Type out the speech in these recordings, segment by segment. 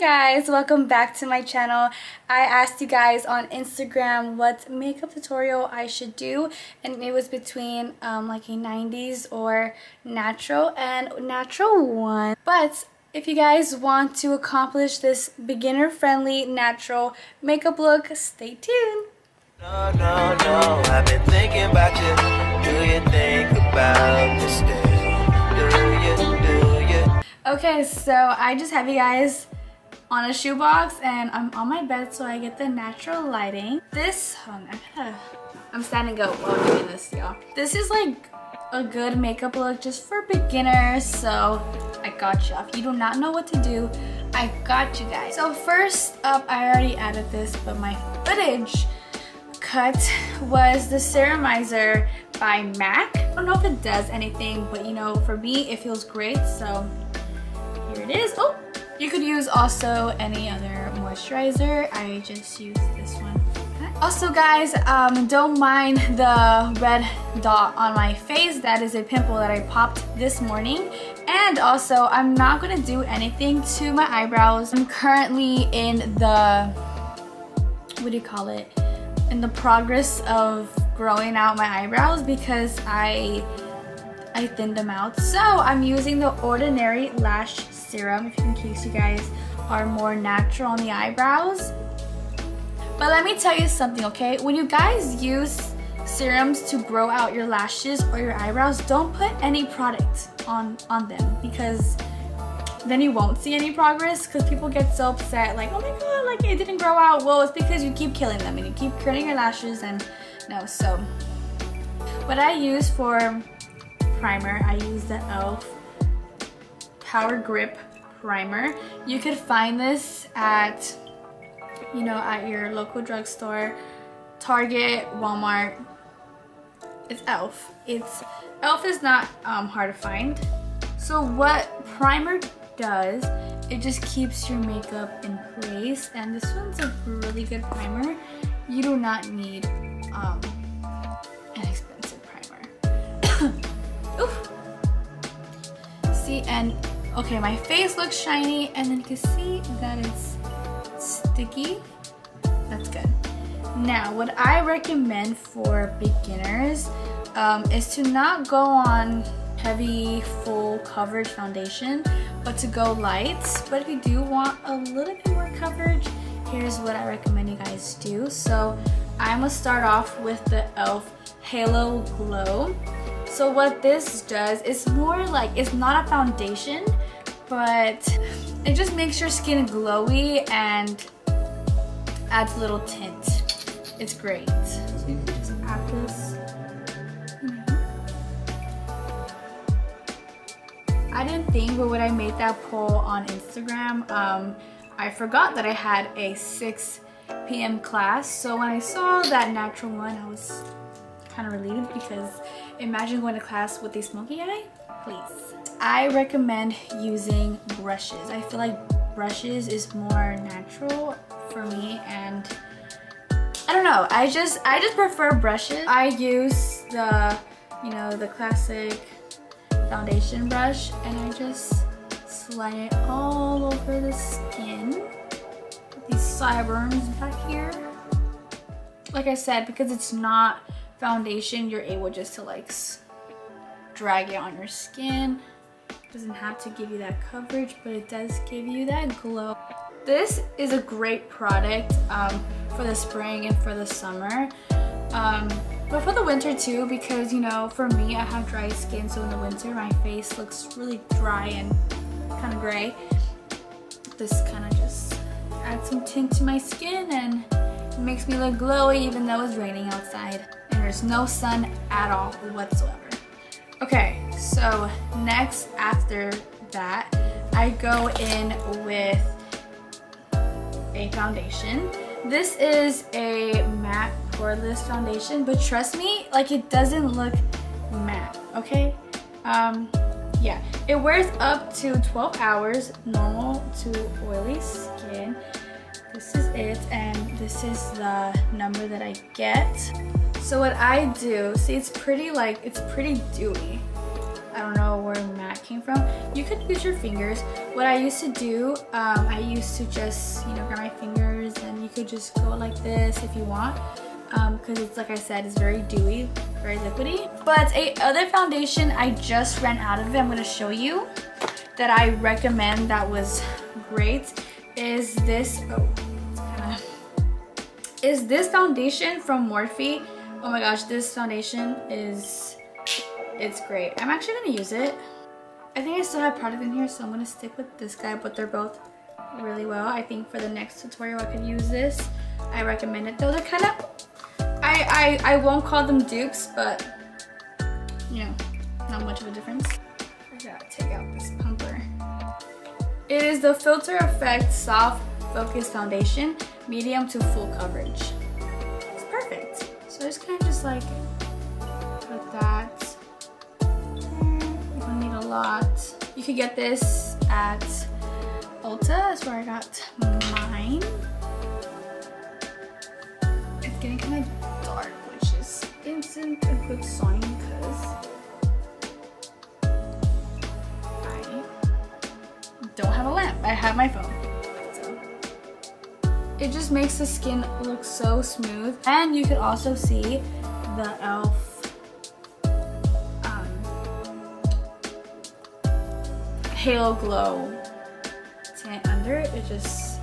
guys, welcome back to my channel. I asked you guys on Instagram what makeup tutorial I should do, and it was between like a 90s or natural and natural one. But if you guys want to accomplish this beginner friendly natural makeup look, stay tuned. No, I've been thinking about you. Do you think about this still? Do you? Okay, so I just have you guys on a shoebox and I'm on my bed, so I get the natural lighting. This, I'm standing up while doing this, y'all. This is like a good makeup look just for beginners, so I got you. If you do not know what to do, I got you guys. So first up, I already added this, but my footage cut was the Ceramizer by MAC. I don't know if it does anything, but you know, for me, it feels great, so here it is. Oh, you could use also any other moisturizer. I just used this one. Also guys, don't mind the red dot on my face. That is a pimple that I popped this morning. And also, I'm not gonna do anything to my eyebrows. I'm currently in the, what do you call it? In the progress of growing out my eyebrows because I thinned them out. So I'm using the Ordinary Lash Serum, in case you guys are more natural on the eyebrows. But let me tell you something, okay? When you guys use serums to grow out your lashes or your eyebrows, don't put any product on them, because then you won't see any progress, because people get so upset like, oh my god, like it didn't grow out. Well, it's because you keep killing them and you keep curling your lashes, and no. So what I use for primer, I use the e.l.f. Power Grip Primer. You could find this at, you know, at your local drugstore, Target, Walmart. It's e.l.f. e.l.f. is not hard to find. So what primer does, it just keeps your makeup in place, and this one's a really good primer. You do not need an expensive primer. Oof. See, and okay, my face looks shiny, and then you can see that it's sticky. That's good. Now, what I recommend for beginners is to not go on heavy full coverage foundation, but to go light. But if you do want a little bit more coverage, here's what I recommend you guys do. So I'm gonna start off with the e.l.f. Halo Glow. So what this does is more like, it's not a foundation, but it just makes your skin glowy and adds a little tint. It's great. So you can just add this. I didn't think, but when I made that poll on Instagram, I forgot that I had a 6 p.m. class. So when I saw that natural one, I was kind of relieved, because imagine going to class with a smoky eye, please. I recommend using brushes. I feel like brushes is more natural for me, and I don't know, I just prefer brushes. I use the, you know, the classic foundation brush, and I just slide it all over the skin. These sideburns back here. Like I said, because it's not foundation, you're able just to like drag it on your skin. It doesn't have to give you that coverage, but it does give you that glow. This is a great product for the spring and for the summer. But for the winter too, because you know, for me, I have dry skin, so in the winter my face looks really dry and kind of gray. This kind of just adds some tint to my skin, and it makes me look glowy even though it's raining outside and there's no sun at all whatsoever. Okay, so next after that, I go in with a foundation. This is a matte poreless foundation, but trust me, like, it doesn't look matte, okay? Yeah, it wears up to 12 hours, normal to oily skin. This is it, and this is the number that I get. So what I do, see, it's pretty, like, it's pretty dewy. I don't know where MAC came from. You could use your fingers. What I used to do, I used to just, you know, grab my fingers, and you could just go like this if you want, because it's, like I said, it's very dewy, very liquidy. But a other foundation I just ran out of it, I'm going to show you, that I recommend that was great is this. Is this foundation from Morphe. Oh my gosh, this foundation it's great. I'm actually gonna use it. I think I still have product in here, so I'm gonna stick with this guy, but they're both really well. I think for the next tutorial I could use this. I recommend it though. They're kind of, I won't call them dupes, but you know, not much of a difference. I gotta take out this pumper. It is the Filter Effect Soft Focus Foundation, medium to full coverage. It's perfect. So it's kind of just like put that. You don't need a lot. You could get this at Ulta. That's where I got mine. It's getting kind of dark, which isn't a good sign because I don't have a lamp. I have my phone. It just makes the skin look so smooth. And you can also see the e.l.f. Halo Glow tint under it. It just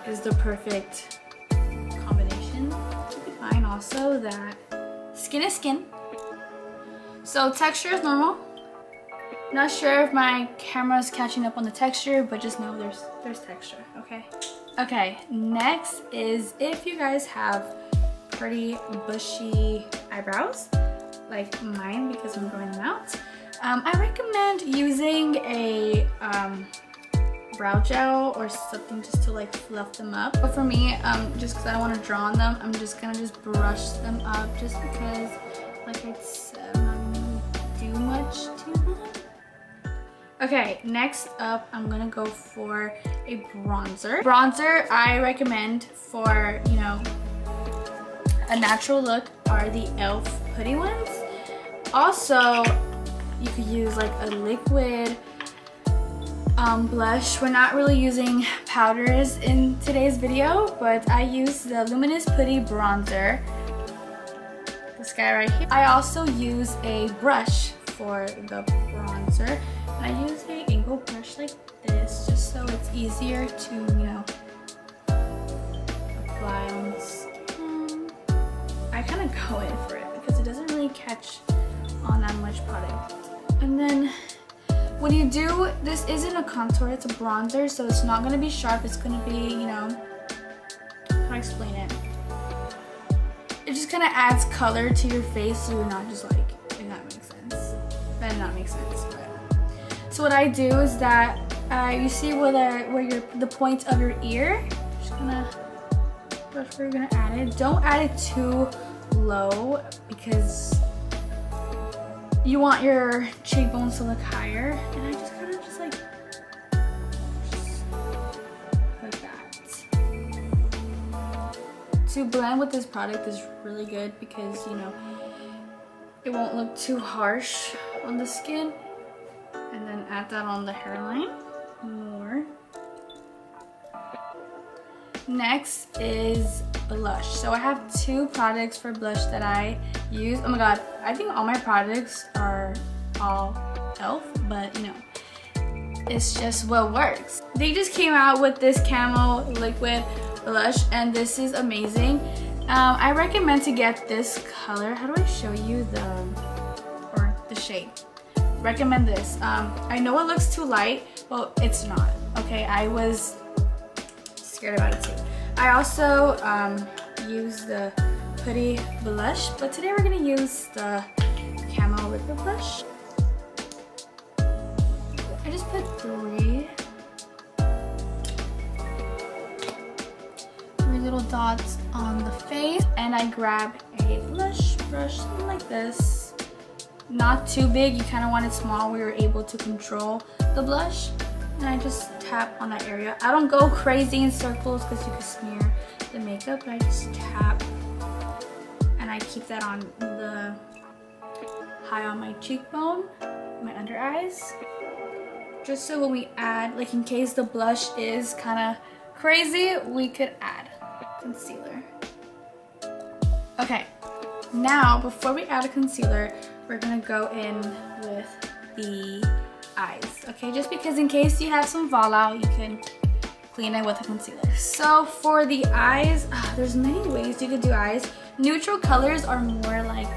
is the perfect combination. You can find also that skin is skin. So texture is normal. Not sure if my camera is catching up on the texture, but just know there's texture, okay? Okay, next is if you guys have pretty bushy eyebrows, like mine because I'm growing them out, I recommend using a brow gel or something just to like fluff them up. But for me, just because I don't want to draw on them, I'm just gonna brush them up just because, like I said, I'm not gonna do much to them. Okay, next up, I'm gonna go for a bronzer. Bronzer I recommend for, you know, a natural look are the e.l.f. putty ones. Also, you could use like a liquid blush. We're not really using powders in today's video, but I use the Luminous Putty Bronzer. This guy right here. I also use a brush for the bronzer. I use an angle brush like this just so it's easier to, you know, apply on the skin. I kind of go in for it because it doesn't really catch on that much product. And then when you do, this isn't a contour, it's a bronzer, so it's not going to be sharp. It's going to be, you know, how do I explain it? It just kind of adds color to your face so you're not just like, if that makes sense. That did not make sense, but. So what I do is that you see where the point of your ear. Just gonna brush where you're gonna add it. Don't add it too low because you want your cheekbones to look higher. And I just kind of just like that. To blend with this product is really good because, you know, it won't look too harsh on the skin. And then add that on the hairline more. Next is blush. So I have two products for blush that I use. Oh my god, I think all my products are all e.l.f. but you know, it's just what works. They just came out with this camo liquid blush and this is amazing. I recommend to get this color. How do I show you the shade? Recommend this. I know it looks too light, but it's not. Okay, I was scared about it too. I also use the Putty blush, but today we're gonna use the camo liquid blush. I just put three little dots on the face, and I grab a blush brush, something like this. Not too big, you kind of want it small where you're able to control the blush. And I just tap on that area. I don't go crazy in circles because you can smear the makeup, but I just tap and I keep that on the high on my cheekbone, my under eyes. just so when we add, like in case the blush is kind of crazy, we could add concealer. Okay, now before we add a concealer, we're gonna go in with the eyes, okay? Just because in case you have some fallout, you can clean it with a concealer. So for the eyes, there's many ways you could do eyes. Neutral colors are more like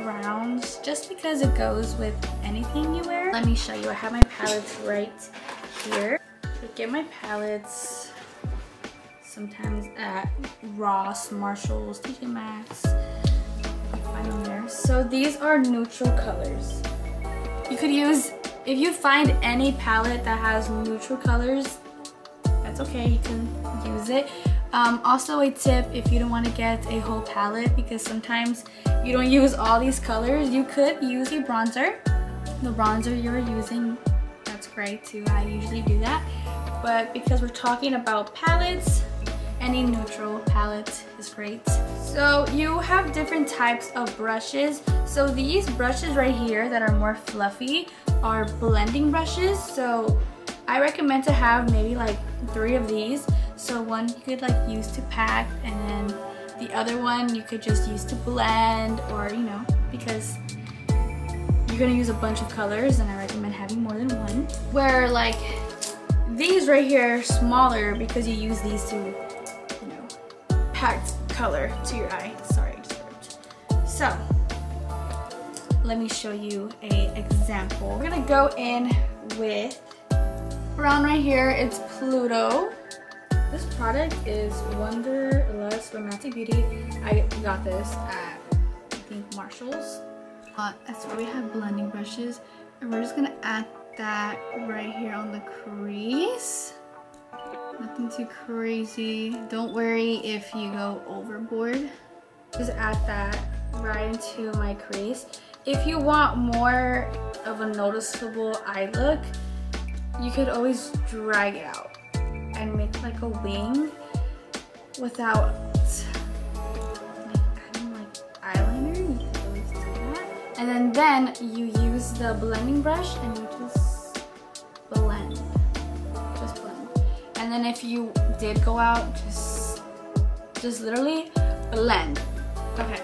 rounds, just because it goes with anything you wear. Let me show you. I have my palettes right here. I get my palettes sometimes at Ross, Marshalls, TJ Maxx. I find them there. So these are neutral colors. You could use, if you find any palette that has neutral colors, that's okay, you can use it. Also a tip, if you don't want to get a whole palette, because sometimes you don't use all these colors, you could use a bronzer. The bronzer you're using, that's great too. I usually do that. But because we're talking about palettes, any neutral palette is great. So you have different types of brushes. So these brushes right here that are more fluffy are blending brushes. So I recommend to have maybe like 3 of these. So one you could like use to pack, and then the other one you could just use to blend, or you know, because you're gonna use a bunch of colors, and I recommend having more than one. Where like these right here are smaller because you use these to, you know, pack color to your eye. Sorry, I just burped. So let me show you an example. We're gonna go in with brown right here. It's Pluto. This product is Wonderlust Romantic Beauty. I got this at, I think, Marshalls. That's where we have blending brushes. And we're just gonna add that right here on the crease. Nothing too crazy. Don't worry if you go overboard. Just add that right into my crease. If you want more of a noticeable eye look, you could always drag it out and make like a wing without like adding like eyeliner. You could always do that. And then you use the blending brush and you just blend. Just blend. And then if you did go out, just literally blend. Okay.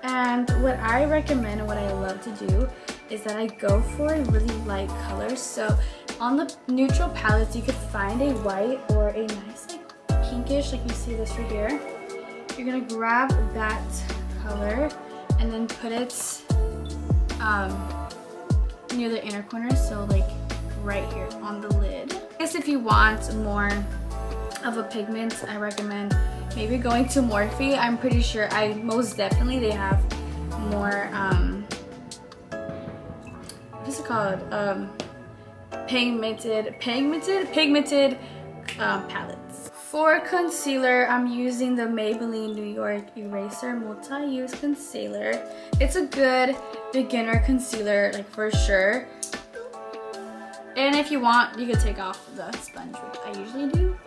And what I recommend and what I love to do is that I go for a really light color. So on the neutral palettes, you could find a white or a nice like pinkish, like you see this right here. You're gonna grab that color and then put it near the inner corner, so like right here on the lid. I guess if you want more of a pigment, I recommend maybe going to Morphe. I'm pretty sure, most definitely they have more, what is it called? Pigmented palettes. For concealer, I'm using the Maybelline New York Eraser Multi-Use Concealer. It's a good beginner concealer, like for sure. And if you want, you could take off the sponge, which I usually do.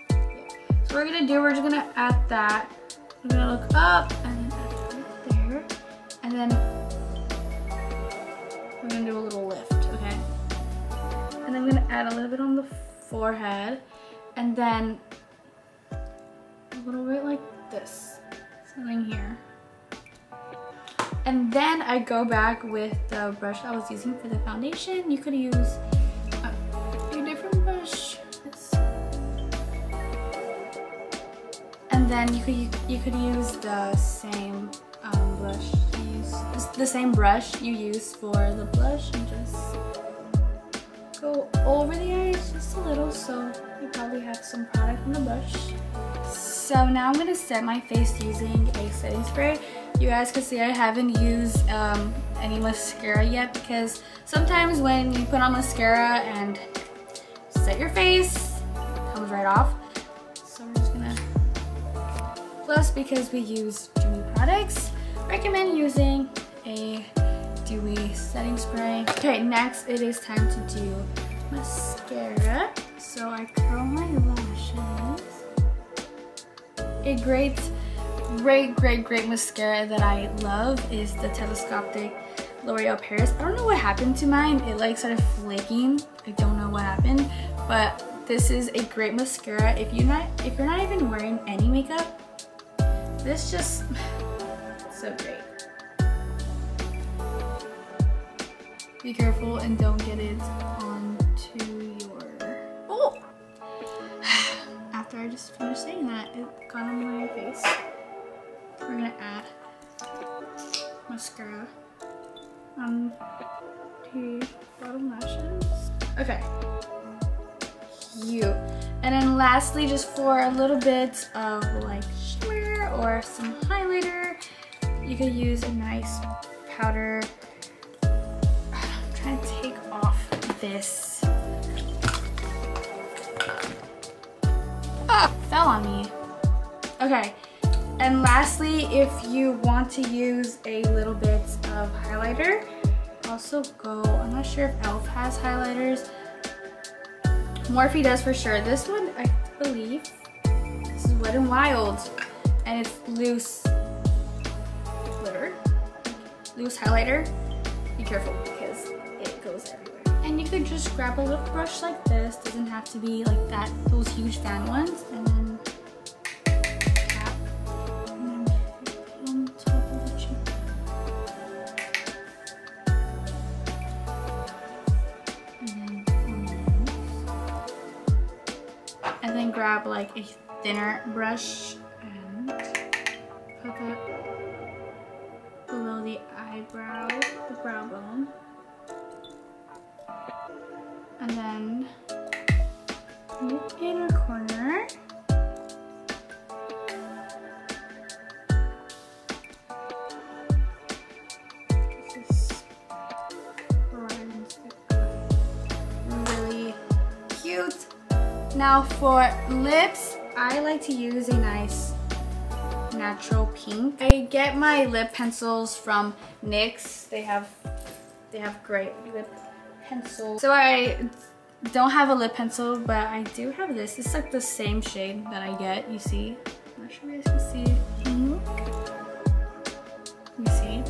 But yeah. So what we're just gonna add that. I'm gonna look up and then add it right there. And then we're gonna do a little lift, okay? And then I'm gonna add a little bit on the forehead, and then a little bit like this, something here. And then I go back with the brush I was using for the foundation. You could use a different brush. And then you could use the same blush you use for the blush, and just go over the eyes just a little, so you probably have some product in the brush. So now I'm gonna set my face using a setting spray. You guys can see I haven't used any mascara yet, because sometimes when you put on mascara and set your face, it comes right off. So we're just gonna, plus because we use dewy products, recommend using a dewy setting spray. Okay, next it is time to do mascara. So I curl my lashes. A great mascara that I love is the Telescopic L'Oreal Paris. I don't know what happened to mine. It like started flaking. I don't know what happened, but this is a great mascara. If you're not even wearing any makeup, this just so great. Be careful and don't get it onto your. Oh! After I just finished saying that, it got on my face. We're gonna add mascara on the bottom lashes. Okay. Cute. And then lastly, just for a little bit of like shimmer or some highlighter, you could use a nice powder. I'm trying to take off this. Ah, fell on me. Okay. And lastly, if you want to use a little bit of highlighter, also go, I'm not sure if e.l.f. has highlighters. Morphe does for sure. This one, I believe, this is Wet n Wild, and it's loose glitter, loose highlighter. Be careful because it goes everywhere. And you could just grab a little brush like this. Doesn't have to be like that, those huge fan ones, and then tap, and then put on top of the cheek. And then grab like a thinner brush and put that below the eyebrow, the brow bone. And then in the inner corner, this is really cute. Now for lips, I like to use a nice natural pink. I get my lip pencils from NYX. They have great lip pencils. So I don't have a lip pencil, but I do have this. It's like the same shade that I get, you see. I'm not sure you guys can see it. You see?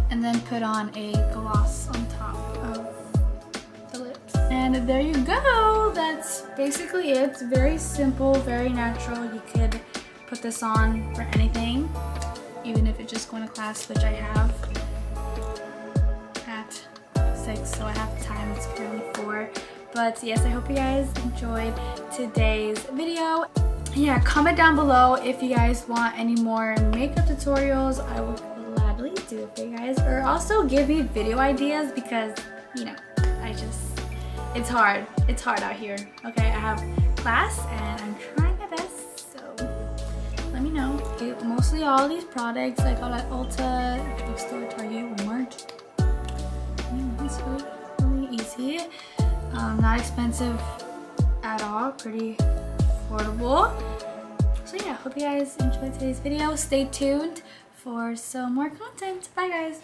And then put on a gloss on top of the lips. And there you go. That's basically it. It's very simple, very natural. You could put this on for anything, even if it's just going to class, which I have at 6, so I have time. It's currently 4. But yes, I hope you guys enjoyed today's video. Yeah, comment down below if you guys want any more makeup tutorials. I will gladly do it for you guys, or also give me video ideas, because you know, it's hard out here. Okay, I have class and I'm trying my best, so let me know. Okay, mostly all these products I got at Ulta, drugstore, Target, Walmart. It's really easy, not expensive at all, pretty affordable. So yeah, hope you guys enjoyed today's video. Stay tuned for some more content. Bye guys.